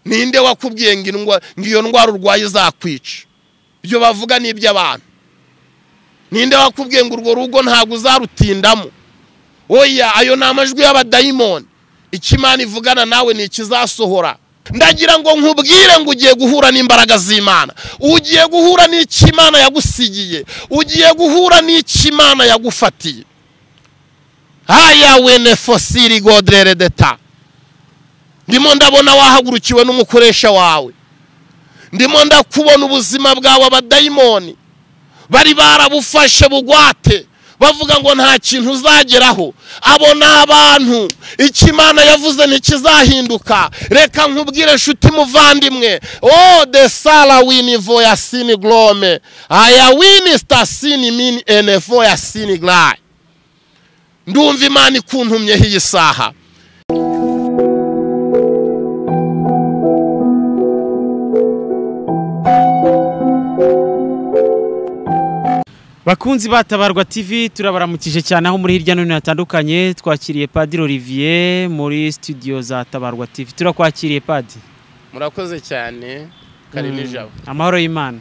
ninde wakubwiye ngo iyo ndwara urwaye izakwica? Ibyo bavuga ni iby'abantu. Ninde wakubwiye ngo urwo rugo ntabwo uzarutindamo? Oya, ayo ni amajwi y'abadayimoni. Ikimana ivugana nawe ni ikizasohora. Ndagira ngo nkubwire ngo ugiye guhura n'imbaraga z'Imana, ugiye guhura n'ikimana yagusigiye, ugiye guhura n'ikimana yagufatiye. Haya wene fosiri godrere deta. Ndimo ndabona wahagurukiwe n'umukoresha wawe. Ndimo ndakubona ubuzima bwawe abadayimoni bari barabufashe bugwate, bavuga ngo nta kintu uzageraho. Abo ni abantu ikimana yavuze ntikizahinduka. Reka nkubwire nshuti muvandimwe, oh de sala wini voya sini glome aya wini stasini mini enefo ya sini glai. Ndumva Imana ikuntumyeho iyi saha. Bakunzi ba Tabarwa TV, turabaramukije cyane aho muri hirya no hino hatandukanye. Twakiriye Padiri Olivier muri studio za Tabarwa TV. Turakwakiriye Padiri. Murakoze cyane. Karine jabo. Amahoro y'Imana.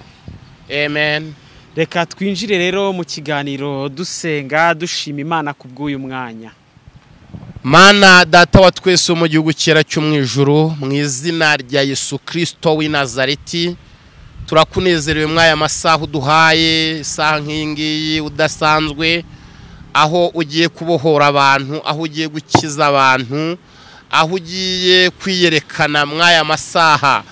Amen. Reka twinjire rero mu kiganiro dusenga dushima Imana kubw'uyu mwanya. Mana data wa twese mu gihugu cyera cyo mu ijuru, mu izina rya Yesu Kristo w'i Nazareti, turakunezerewe mwaya masaha uduhaye, isaha nk'ingiyi udasanzwe, aho ugiye kubohora abantu, aho ugiye gukiza abantu, aho ugiye kwiyerekana mwaya masaha.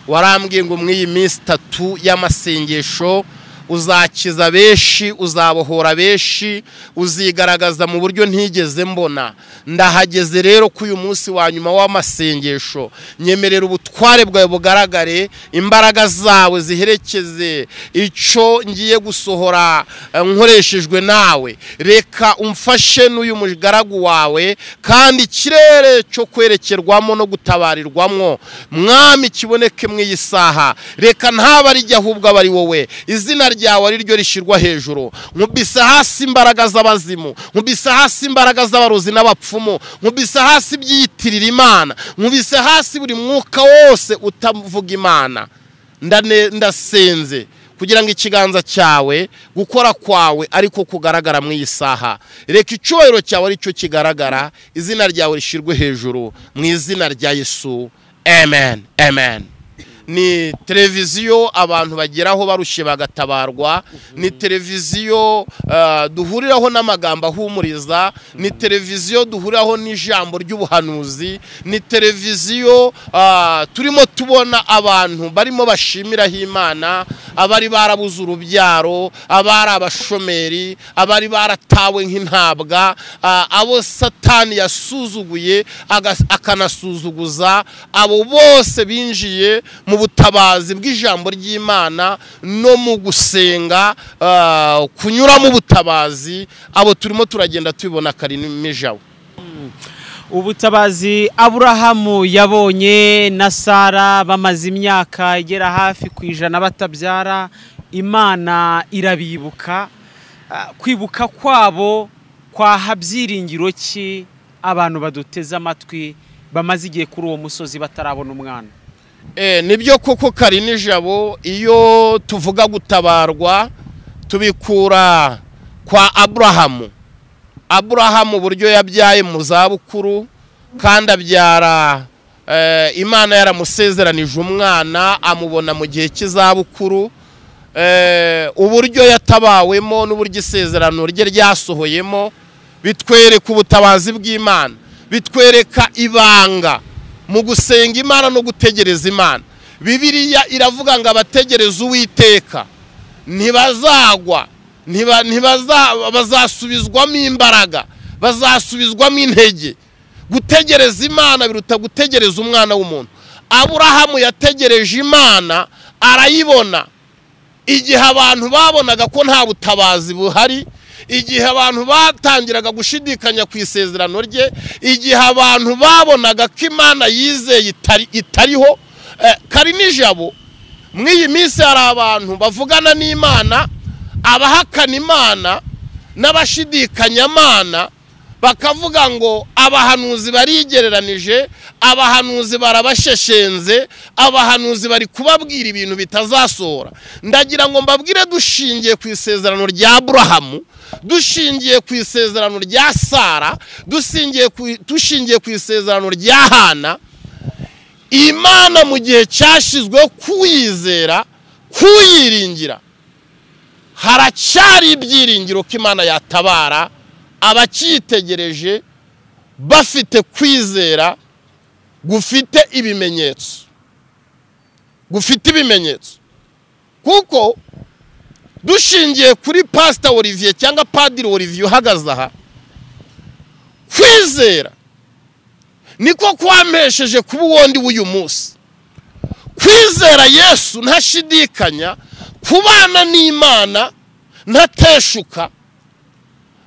Warambwiye ngo mw'iyi minsi 3 y'amasengesho uzakiza benshi, uzabohora benshi, uzigaragaza mu buryo ntigeze mbona. Ndahageze rero ku uyu munsi wa nyuma w'amasengesho, nyemerera ubutware bwawe bugaragare, imbaraga zawe ziherekeze ico ngiye gusohora nkoreshejwe nawe. Reka umfashe n'uyu mugaragu wawe, kandi ikirere cyo kwerekerwamo no gutabarirwamwo mwami kiboneke mw'iyi saha. Reka ntabarijya ahubwo abari wowe, izina ryawe ari ryo rishirwa hejuru. Nkubisa hasi imbaraga z'abazimu, nkubisa hasi imbaraga z'abarozi n'abapfumu, nkubisa hasi byiyitirira Imana, nkubisa hasi buri mwuka wose utavuga Imana. Ndasenze kugira ngo ikiganza cyawe gukora kwawe ariko kugaragara mw'iyi saha. Reka icyubahiro cyawe ari cyo kigaragara, izina ryawe rishirwe hejuru mu izina rya Yesu. Amen. Amen. Ni televiziyo abantu bageraho barushe bagatabarwa, ni televiziyo duhuriraho n'amagambo ahumuriza, ni televiziyo duhuriraho n'ijambo ry'ubuhanuzi, ni televiziyo turimo tubona abantu barimo bashimiraho Imana, abari barabuze urubyaro, abari abashomeri, abari baratawe nk'intabwa, abo Satani yasuzuguye akanasuzuguza, abo bose binjiye mu butabazi bw'ijambo ry'Imana no mu gusenga, kunyura mu butabazi. Abo turimo turagenda tubibona Karine jawe. Ubutabazi Aburahamu yabonye na Sara bamaze imyaka igera hafi ku 100 batabyara, Imana irabibuka. Kwibuka kwabo kwaha byiringiro ki abantu baduteze amatwi bamaze igihe kuri uwo musozi batarabona umwana? Nibyo koko Karine jabo, iyo tuvuga gutabarwa tubikura kwa Aburahamu. Aburahamu buryo yabyaye mu zabukuru, kandi abyara Imana yaramusezeranije umwana, amubona mu gihe cy'izabukuru. Uburyo yatabawemo n'uburyo isezerano rye ryasohoyemo bitwereka ubutabazi bw'Imana, bitwereka ibanga mu gusenga Imana no gutegereza Imana. Bibiliya iravuga ngo abategereza Uwiteka ntibazagwa, bazasubizwamo imbaraga, bazasubizwamo intege. Gutegereza Imana biruta gutegereza umwana w'umuntu. Aburahamu yategereje Imana arayibona. Igihe abantu babonaga ko nta butabazi buhari, igihe abantu batangiraga gushidikanya ku isezerano rye, igihe abantu babonaga ko Imana yizeye itariho. Karine jabo, mw'iyi minsi hari abantu bavugana n'Imana, abahakana Imana n'abashidikanya Imana, bakavuga ngo abahanuzi barigereranije, abahanuzi barabasheshenze, abahanuzi bari kubabwira ibintu bitazasohora. Ndagira ngo mbabwire dushingiye ku isezerano rya Aburahamu, dushingiye ku isezerano rya Sara, dushingiye ku isezerano rya Hana, Imana mu gihe cyashizwe kuyizera, kuyiringira, haracyari ibyiringiro ko Imana yatabara abakitegereje bafite kwizera gufite ibimenyetso, kuko dushingiye kuri Pastor Olivier cyangwa Padiri Olivier uhagaze aha, kwizera niko kwampesheje kuba uwondi w'uyu munsi. Kwizera Yesu ntashidikanya, kubana n'Imana ntateshuka,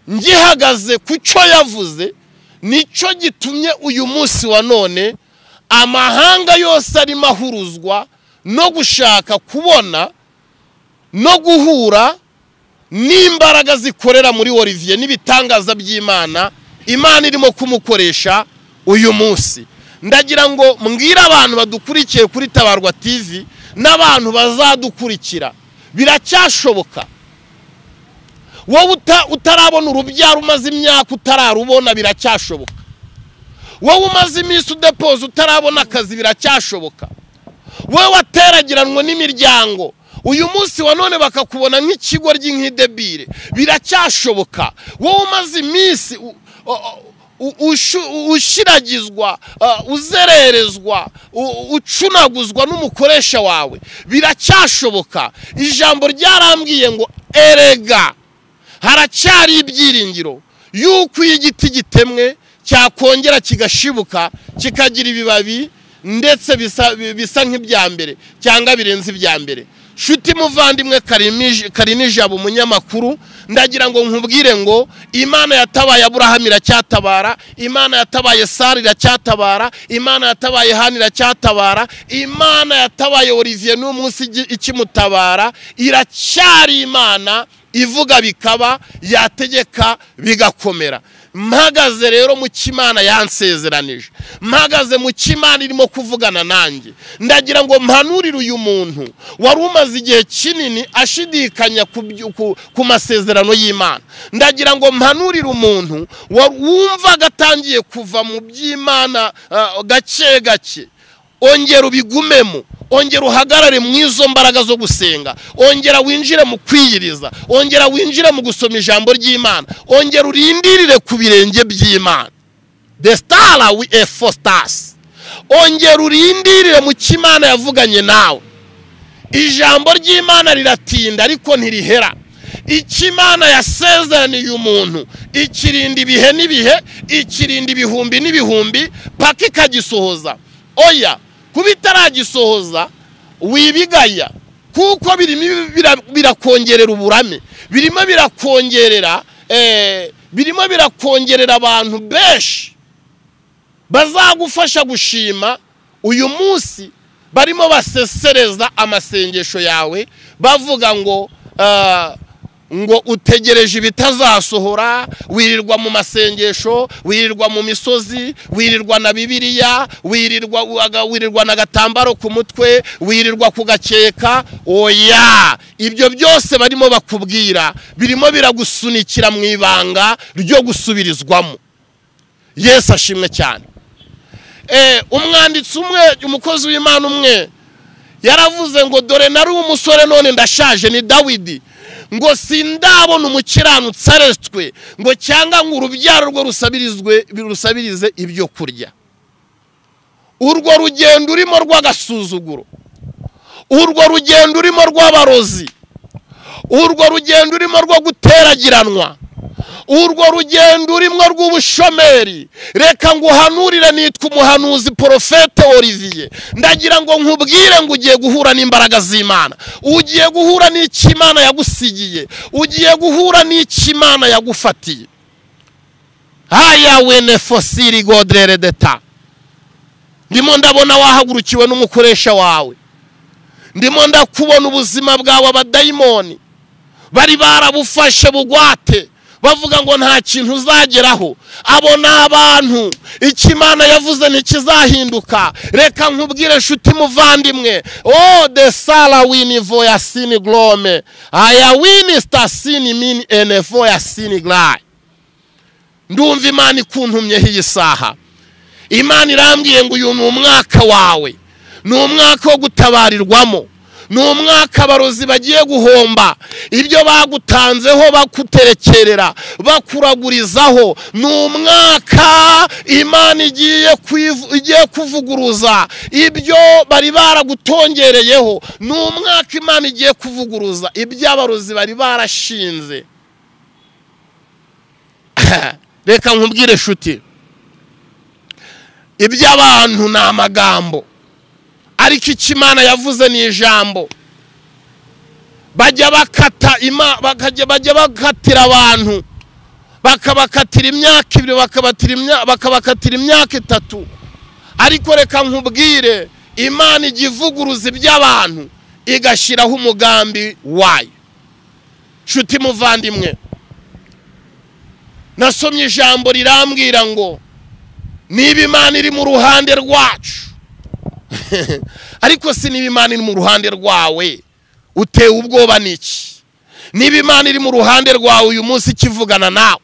ngihagaze ku cyo yavuze, nicyo gitumye uyu munsi wa none amahanga yose arimo ahuruzwa no gushaka kubona no guhura n'imbaraga zikorera muri Olivier n'ibitangaza by'Imana Imana irimo kumukoresha uyu munsi. Ndagira ngo mbwira abantu badukurikiye kuri Tabarwa TV n'abantu bazadukurikira, biracyashoboka. Wowe utarabona urubyaro umaze imyaka utararubona, biracyashoboka. Wowe umaze iminsi udepoza utarabona akazi, biracyashoboka. Wowe wateragiranwe n'imiryango, uyu munsi wa none bakakubona nk'ikigo ry'inkidebire, biracyashoboka. Wowe umaze iminsi ushiragizwa, uzererezwa, ucunaguzwa n'umukoresha wawe, biracyashoboka. Ijambo ryarambwiye ngo erega haracyari ibyiringiro yuko igiti gitemwe cyakongera kigashibuka kikagira ibibabi ndetse bisa nk'ibya mbere cyangwa birenze ibya mbere. Shuti muvandimwe Karinijabo umunyamakuru, ndagira ngo nkubwire ngo Imana yatabaye Aburahamu iracyatabara, Imana yatabaye Sara iracyatabara, Imana yatabaye Hana iracyatabara, Imana yatabaye Olivier n'umunsi ikimutabara, iracyari Imana ivuga bikaba, yategeka bigakomera. Mpagaze rero mu kimana yansezeranije, mpagaze mu kimana irimo kuvugana nanjye. Ndagira ngo mpanurire uyu muntu wari umaze igihe kinini ashidikanya ku masezerano y'Imana. Ndagira ngo mpanurire umuntu wumva gatangiye kuva mu by'Imana gake gake, ongera ubigumemo, ongera uhagarare mu izo mbaraga zo gusenga, ongera winjire mu kwiyiriza, ongera winjire mu gusoma ijambo ry'Imana, ongera urindirire ku birenge by'Imana. The star we are for stars. Ongera urindirire mu kimana yavuganye nawe. Ijambo ry'Imana riratinda ariko ntirihera. Ikimana yasezeraniye umuntu ikirinda ibihe n'ibihe, ikirinda ibihumbi n'ibihumbi paka ikagisohoza. Oya, kubitaragisohoza wibigaya, kuko birakongerera uburame, birimo birakongerera abantu benshi bazagufasha gushima. Uyu munsi barimo basesereza amasengesho yawe bavuga ngo utegereje ibitazasohora, wirirwa mu masengesho, wirirwa mu misozi, wirirwa na Bibiliya, wirirwa na gatambaro ku mutwe, wirirwa ku gakeka. Oya, ibyo byose barimo bakubwira birimo biragusunikira mu ibanga ryo gusubirizwamo. Yesu ashimwe cyane. Umwanditsi umwe, umukozi w'Imana umwe yaravuze ngo dore nari umusore none ndashaje, ni Dawidi, ngo sindabona umukiranutsi aretswe, ngo cyangwa ngo urubyaro rwo rusabirize ibyo kurya. Urwo rugendo urimo rw'agasuzuguro, urwo rugendo urimo rw'abarozi, urwo rugendo urimo rwo guteragiranwa, urwo rugendo urimo rw'ubushomeri, reka nguhanurire, nitwa umuhanuzi Profete Olivier. Ndagira ngo nkubwire ngo ugiye guhura n'imbaraga z'Imana, ugiye guhura n'ikimana yagusigiye, ugiye guhura n'ikimana yagufatiye. Haya wene fosiri godrere deta. Ndimo ndabona wahagurukiwe n'umukoresha wawe, ndimo ndakubona ubuzima bwawe abadayimoni bari barabufashe bugwate, bavuga ngo nta kintu uzageraho. Abo ni abantu icyo Imana yavuze ntikizahinduka. Reka nkubwire nshuti muvandimwe, de sala wini voya sini glome aya wini sta sini mini ene voya sini glai. Ndumva Imana ikuntumyeho iyi saha. Imana irambwiye ngo uyu ni umwaka wawe, ni umwaka wo gutabarirwamo, ni umwaka abarozi bagiye guhomba ibyo bagutanzeho, bakuterekerera, bakuragurizaho. Ni umwaka Imana igiye kuvuguruza ibyo bari baragutongereyeho. Ni umwaka Imana igiye kuvuguruza ibyo abarozi bari barashinze. Reka nkubwire shuti, iby'abantu ni amagambo, ariko icyo Imana yavuze ni ijambo. Bajya bakatira abantu, bakabakatira imyaka 2, bakabakatira imyaka 3. Ariko reka nkubwire, Imana ijya ivuguruza iby'abantu igashyiraho umugambi wayo. Nshuti muvandimwe, nasomye ijambo rirambwira ngo niba Imana iri mu ruhande rwacu ariko si niba Imana iri mu ruhande rwawe utewe ubwoba n'iki? Niba Imana iri mu ruhande rwawe uyu munsi kivugana nawe,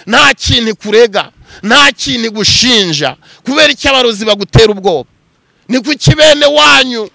nta kintu kurega, nta kintu gushinja, kubera icyo abarozi bagutera ubwoba. Ni kuki bene wanyu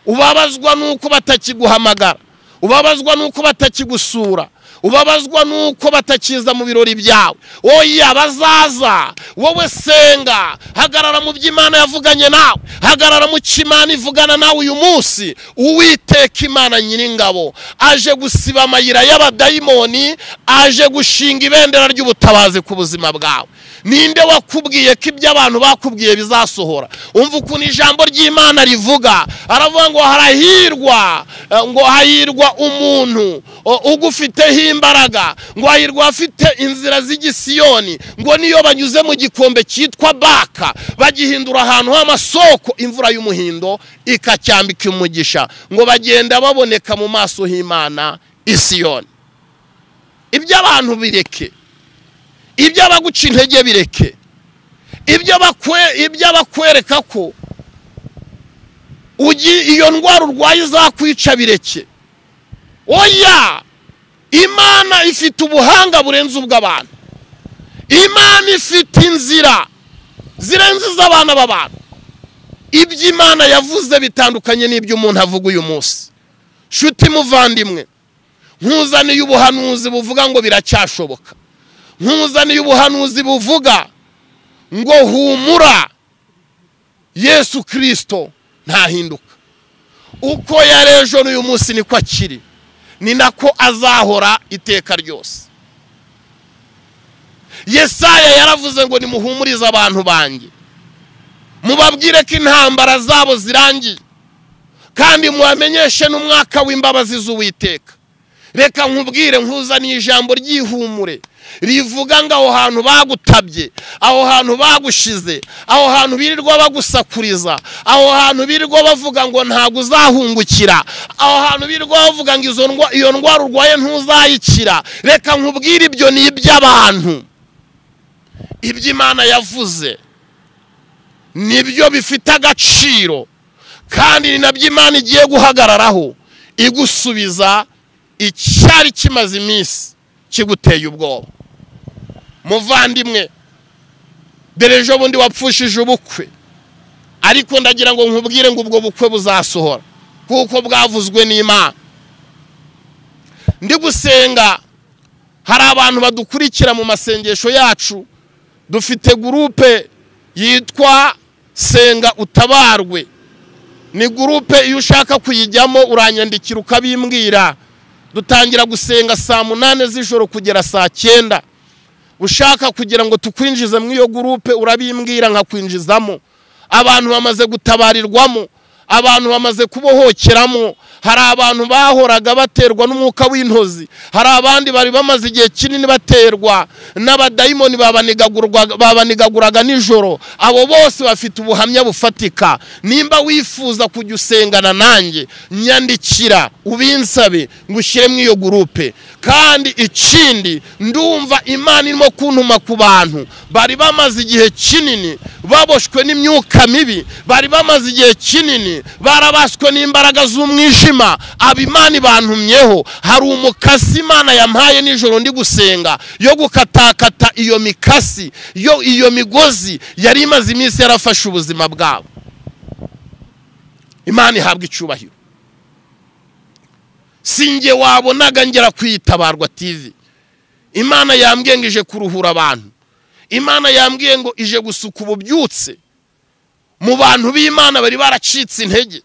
ubabazwa nuko batakiguhamagara, ubabazwa nuko batakigusura, ubabazwa nuko batakiza mu birori byawe? Oya, bazaza. Wowe senga, hagarara mu by'Imana yavuganye nawe, hagarara mu cy'Imana ivugana nawe uyu munsi. Uwiteka Imana Nyiringabo aje gusiba amayira y'abadayimoni, aje gushinga ibendera ry'ubutabazi ku buzima bwawe. Ninde wakubwiye ko ibyo abantu bakubwiye bizasohora? Umva ukuntu ijambo ry'Imana rivuga. Aravuga ngo hahirwa umuntu ugufiteho imbaraga, ngo hahirwa afite inzira z'igisiyoni, ngo niyo banyuze mu gikombe cyitwa Baka bagihindura ahantu h'amasoko, imvura y'umuhindo ikacyambika umugisha, ngo bagenda baboneka mu maso h'Imana Isiyoni. Iby'abantu bireke, iby'abaguca intege bireke, iby'abakwereka ko iyo ndwara urwaye izakwica bireke. Oya, Imana ifite ubuhanga burenze ubw'abantu. Imana ifite inzira zirenze iz'abana b'abantu. Ibyo Imana yavuze bitandukanye n'ibyo umuntu avuga uyu munsi. Nshuti muvandimwe, nkuzaniye ubuhanuzi buvuga ngo biracyashoboka. Nkuzaniye ubuhanuzi buvuga ngo humura, Yesu Kristo ntahinduka. Uko yarejo n'uyu munsi niko akiri, ni nako azahora iteka ryose. Yesaya yaravuze ngo nimuhumurize abantu banjye, mubabwire ko intambara zabo zirangiye, kandi mubamenyeshe n'umwaka w'imbabazi z'Uwiteka. Reka nkubwire, nkuzaniye ijambo ry'ihumure rivuga ngo aho hantu bagutabye, aho hantu bagushize, aho hantu birirwa bagusakuriza, aho hantu birirwa bavuga ngo ntabwo uzahungukira, aho hantu birirwa bavuga ngo iyo ndwara urwaye ntuzayikira. Reka nkubwire, ibyo ni iby'abantu. Ibyo Imana yavuze nibyo bifite agaciro, kandi ni nabyo Imana igiye guhagararaho igusubiza icyari kimaze iminsi kiguteye ubwoba. Muvandimwe, dore ejo bundi wapfushije ubukwe, ariko ndagira ngo nkubwire ngo ubwo bukwe buzasohora kuko bwavuzwe n'Imana. Ndi gusenga, hari abantu badukurikira mu masengesho yacu. Dufite gurupe yitwa Senga Utabarwe. Ni gurupe iyo ushaka kuyijyamo uranyandikira ukabimbwira. Dutangira gusenga saa 8 z'ijoro kugera saa 9. Ushaka kugira ngo tukwinjize mu iyo gurupe urabimbwira nkakwinjizamo. Abantu bamaze gutabarirwamo, abantu bamaze kubohokeramo. Hari abantu bahoraga baterwa n'umwuka w'intozi, hari abandi bari bamaze igihe kinini baterwa n'abadayimoni babanigaguraga nijoro. Abo bose bafite ubuhamya bufatika. Nimba wifuza kujya usengana nanjye, nyandikira ubinsabe ngushyire mu iyo gurupe. Kandi ikindi, ndumva Imana irimo kuntuma ku bantu bari bamaze igihe kinini baboshwe n'imyuka mibi, bari bamaze igihe kinini barabaswe n'imbaraga z'umwijima. Abimana bantumyeho, hari umukasi Imana yampaye nijoro ndi gusenga yo gukatakata iyo mikasi, iyo migozi yari imaze iminsi yarafashe ubuzima bwabo. Imana ihabwa icyubahiro. Singe wabonaga ngera kwitabarwa TV. Imana yambwiye ngo ije kuruhura abantu. Imana yambwiye ngo ije gusuka ububyutse mu bantu b'Imana bari baracitse intege.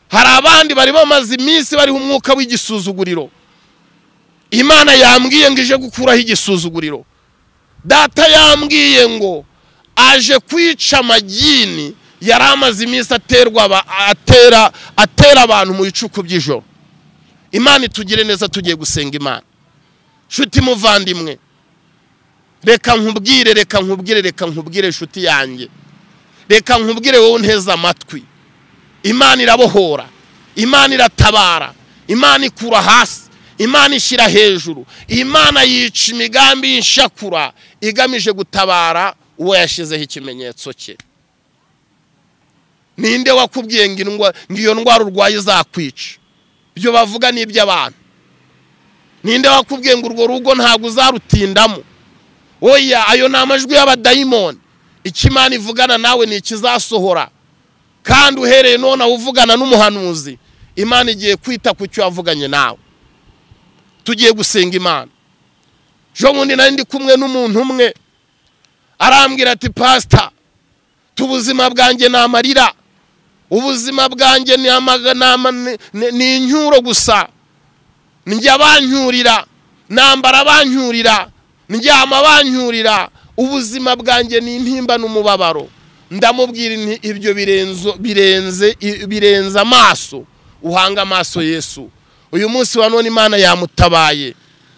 Hari abandi bari bamaze iminsi bari umwuka w'igisuzuguriro. Imana yambwiye ngo ije gukuraho igisuzuguriro. Data yambwiye ngo aje kwica amagini yari amaze iminsi atera abantu mu bicuku by'ijoro. Imana itugire neza, tugiye gusenga Imana. Shuti muvandimwe, reka nkubwire shuti yanjye, reka nkubwire wowe unteze amatwi. Imana irabohora, Imana iratabara, Imana ikura hasi, Imana ishyira hejuru. Imana yica imigambi y'inshakura igamije gutabara uwo yashyizeho ikimenyetso cye. Ninde wakubwiye ngo iyo ndwara urwaye izakwica? Ibyo bavuga ni iby'abantu. Ninde wakubwiye ngo urwo rugo ntabwo uzarutindamo? Oya, ayo ni amajwi y'abadayimoni. Ikimana ivugana nawe ni ikizasohora. Kandi uhereye none uvugana n'umuhanuzi, Imana igiye kwita ku cyo yavuganye nawe. Tugiye gusenga Imana. Jo mundi nari ndi kumwe n'umuntu umwe arambwira ati, pastor, tubuzima bwanjye namarira, ubuzima bwanjye ni inyuro gusa, njya banyurira, nambara banyurira, ndyama banyurira, ubuzima bwanjye ni intimba n'umubabaro. Ndamubwira nti ibyo birenze amaso, uhanga amaso Yesu. Uyu munsi wa none Imana yamutabaye,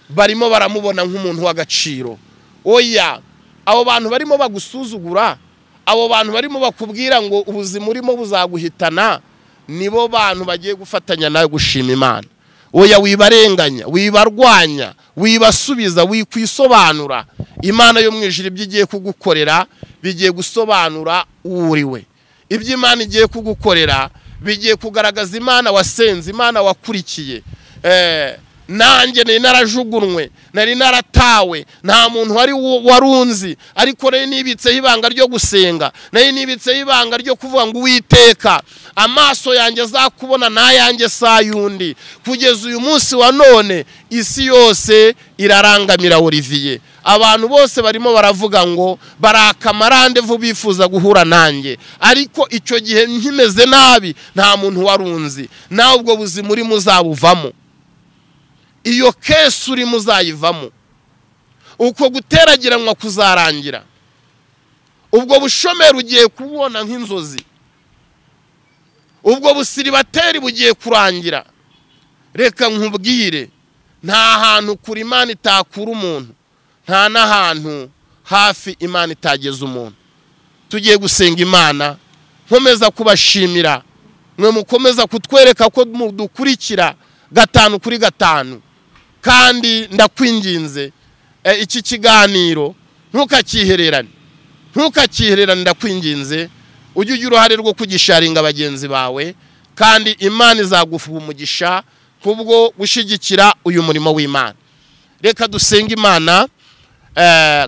barimo baramubona nk'umuntu w'agaciro. Oya, abo bantu barimo bagusuzugura, abo bantu barimo bakubwira ngo ubuzima urimo buzaguhitana, nibo bantu bagiye gufatanya nawe gushima Imana. Oya, wibarenganya, wibarwanya, wibasubiza, wikwisobanura. Imana yo mwijuru ibyo igiye kugukorera bigiye gusobanura uriwe. Ibyo Imana igiye kugukorera bigiye kugaragaza Imana wasenze, Imana wakurikiye. Nanjye nari narajugunwe, nari naratawe, nta muntu warunzi, ariko nari nibitseho ibanga ryo gusenga, nari nibitseho ibanga ryo kuvuga ngo Uwiteka, amaso yanjye azakubona n'ayanjye sayundi. Kugeza uyu munsi wa none isi yose irarangamira Olivier. Abantu bose barimo baravuga ngo barakamarande bifuza guhura nanjye, ariko icyo gihe nkimeze nabi nta muntu warunzi. Nawe ubwo buzima uri muzabuvamo, iyo kesi uri muzayivamo, uko guteragiranwa kuzarangira, ubwo bushomeri ugiye kubona nk'inzozi, ubwo busiribateri bugiye kurangira. Reka nkubwire, nta hantu kuri Imana itakura umuntu, nta n'ahantu hafi Imana itageza umuntu. Tugiye gusenga Imana. Nkomeza kubashimira mwe mukomeza kutwereka ko mudukurikira 5 kuri 5, kandi ndakwinginze iki kiganiro ntukakihererane, ndakwinginze ujye ugira uruhare rwo kugisharinga bagenzi bawe, kandi Imana izagufuha umugisha kubwo gushigikira uyu murimo w'Imana. Reka dusenga Imana,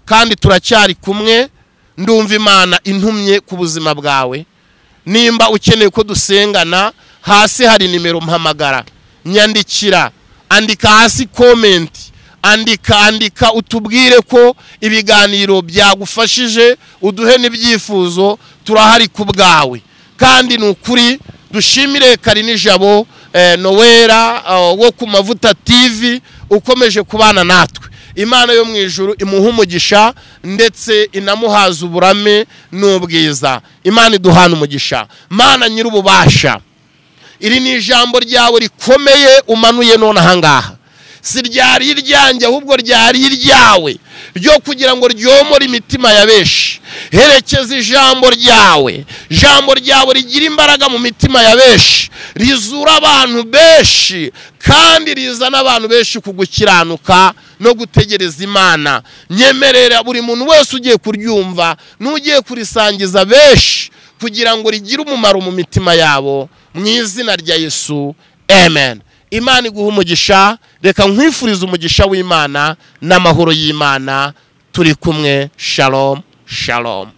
kandi turacyari kumwe. Ndumva Imana intumye ku buzima bwawe. Nimba ukeneye ko dusengana, hasi hari nimero mpamagara, nyandikira, andika hasi comment, andika utubwire ko ibiganiro byagufashije, uduhe n'ibyifuzo, turahari ku bwawe. Kandi nukuri dushimire Karinijabo Noella wo ku Mavuta TV ukomeje kubana natwe. Imana yo mu ijuru imuha umugisha ndetse inamuhaza uburame n'ubwiza. Imana iduhana umugisha. Mana nyir'ububasha, iri ni ijambo ryawe rikomeye umanuye none ahangaha, si ryari iryanjye ahubwo ryari iryawe, ryo kugira ngo ryomore imitima ya benshi. Herekeza ijambo ryawe rigira imbaraga mu mitima ya benshi, rizura abantu benshi kandi rizana abantu benshi kugukiranuka no gutegereza Imana. Nyemerera buri muntu wese ugiye kuryumva n'ugiye kurisangiza benshi kugira ngo rigire umumaro mu mitima yabo, mu izina rya Yesu, amen. Imana iguha umugisha. Reka nkwifuriza umugisha w'Imana n'amahoro y'Imana. Turi kumwe. Shalom, shalom.